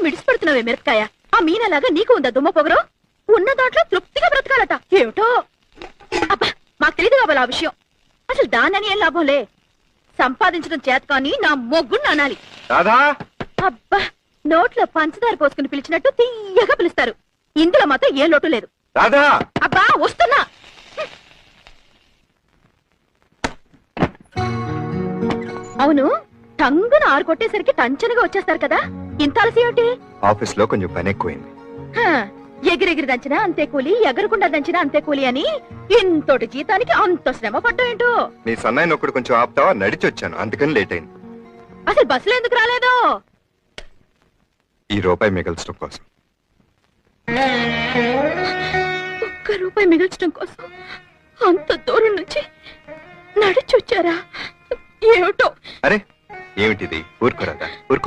మిడిసిపెడుతున్నావే మిరపకాయ. ఆ మీనలాగా నీకు ఉందా దుమ్మ పొగరు? ఉన్న దాంట్లో తృప్తిగా బ్రతకాలట. ఏమిటో అబ్బా, మాకు తెలియదు కాబోలు ఆ విషయం. అసలు దానని ఏం లాభంలే. సంపాదించడం చేత కానీ నా మొగ్గుని అనాలి. అబ్బా, నోట్లో పంచదార పోసుకుని పిలిచినట్టు తీయగా పిలుస్తారు. ఇందులో మాత్రం ఏ లోటు లేదు. అబ్బా వస్తున్నా. అవును, టంగున ఆరు కొట్టేసరికి టంచనగా వచ్చేస్తారు కదా, ఇంత అలసి ఏమిటి? ఆఫీస్ లో కొంచెం పని ఎక్కువైంది. ఎగిరెగిరి దంచినా అంతే కూలి, ఎగరకుండా దంచినా అంతే కూలి అని ఇంతటి జీతానికి అంత శ్రమ పడ్డా ఏంటో. మీ సన్నాయిని ఒక్కడు కొంచెం ఆపుతావా? నడిచి వచ్చాను, అందుకని లేట్ అయింది. అసలు బస్సులో ఎందుకు రాలేదు? ఈ రూపాయి మిగల్చడం కోసం. ₹1 మిగల్చడం కోసం అంత దూరం నుంచి నడిచి వచ్చారా? ఏమిటో. అరే ఏమిటిది? ఊరుకోరాదా? ఊరుకో.